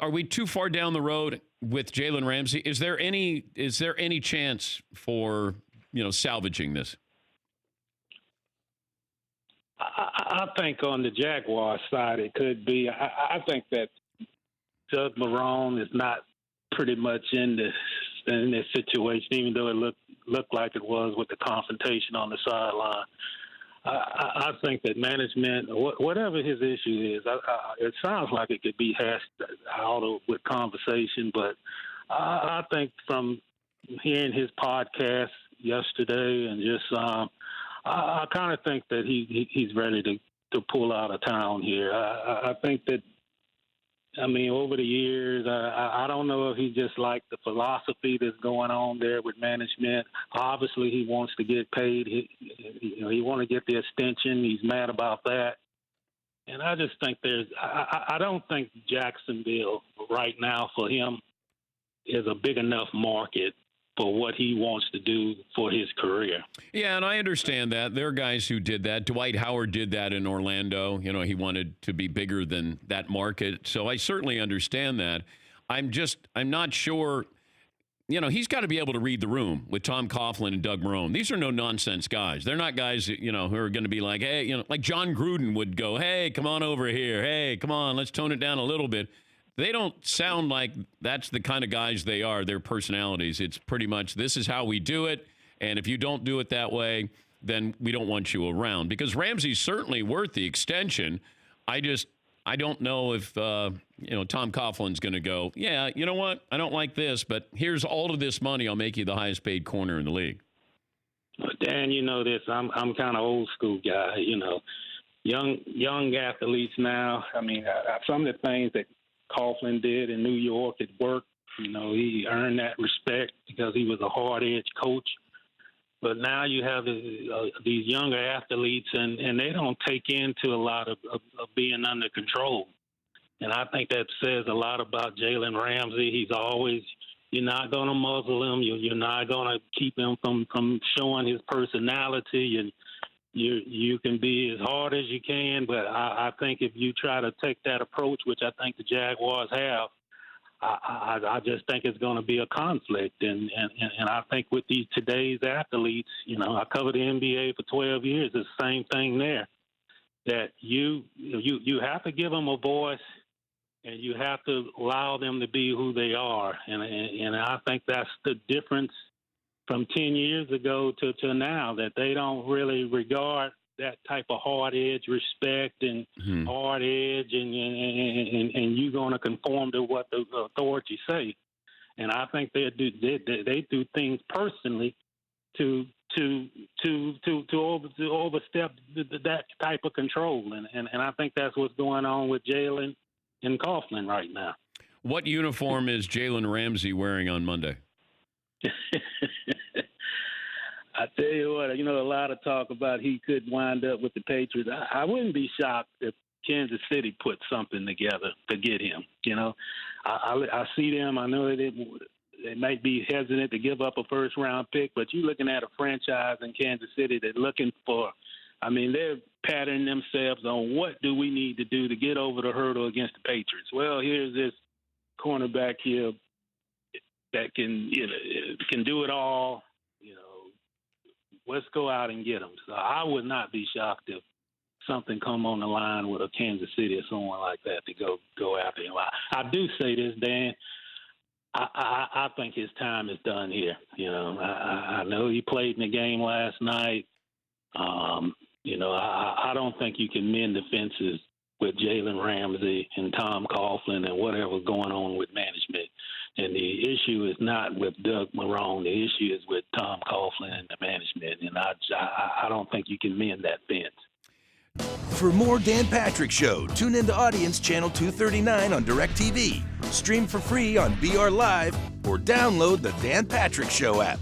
Are we too far down the road with Jalen Ramsey? Is there any chance for salvaging this? I think on the Jaguars side it could be. I think that Doug Marrone is not pretty much in this situation, even though it looked like it was with the confrontation on the sideline. I think that management, whatever his issue is, it sounds like it could be hashed out with conversation. But I think from hearing his podcast yesterday and just I kind of think that he's ready to pull out of town here. I think that, over the years, I don't know if he just liked the philosophy that's going on there with management. Obviously, he wants to get paid. He want to get the extension. He's mad about that. And I just think I don't think Jacksonville right now for him is a big enough market for what he wants to do for his career. Yeah, and I understand that. There are guys who did that. Dwight Howard did that in Orlando. He wanted to be bigger than that market. So I certainly understand that. I'm not sure. He's got to be able to read the room with Tom Coughlin and Doug Marrone. These are no nonsense guys. They're not guys, who are going to be like, hey, like John Gruden would go, hey, come on over here. Hey, come on, let's tone it down a little bit. They don't sound like that's the kind of guys they are, their personalities. It's pretty much, this is how we do it, and if you don't do it that way, then we don't want you around. Because Ramsey's certainly worth the extension. I don't know if, Tom Coughlin's going to go, yeah, you know what? I don't like this, but here's all of this money. I'll make you the highest paid corner in the league. Well, Dan, you know this. I'm kind of old school guy, Young athletes now. Some of the things that Coughlin did in New York, it worked. He earned that respect because he was a hard-edged coach. But now you have these younger athletes, and they don't take into a lot of being under control. And I think that says a lot about Jalen Ramsey. He's always, you're not going to muzzle him. You're not going to keep him from showing his personality. And you can be as hard as you can, but I think if you try to take that approach, which I think the Jaguars have, I just think it's going to be a conflict. And I think with today's athletes, I covered the NBA for 12 years. It's the same thing there. That you have to give them a voice, and you have to allow them to be who they are. And I think that's the difference from 10 years ago to now, that they don't really regard that type of hard edge respect and hard edge and you're going to conform to what the authorities say. And I think they do things personally to overstep that type of control. And I think that's what's going on with Jalen and Coughlin right now. What uniform is Jalen Ramsey wearing on Monday? I tell you what, a lot of talk about he could wind up with the Patriots. I wouldn't be shocked if Kansas City put something together to get him. I see them. I know they might be hesitant to give up a first-round pick, but you're looking at a franchise in Kansas City that's looking for – they're patterning themselves on what do we need to do to get over the hurdle against the Patriots. Well, here's this cornerback here that can do it all. Let's go out and get him. So I would not be shocked if something come on the line with a Kansas City or someone like that to go after him. I do say this, Dan. I think his time is done here. I know he played in the game last night. I don't think you can mend the fences with Jalen Ramsey and Tom Coughlin and whatever's going on with management. And the issue is not with Doug Marrone. The issue is with Tom Coughlin and the management. And I don't think you can mend that fence. For more Dan Patrick Show, tune into Audience Channel 239 on DirecTV. Stream for free on BR Live or download the Dan Patrick Show app.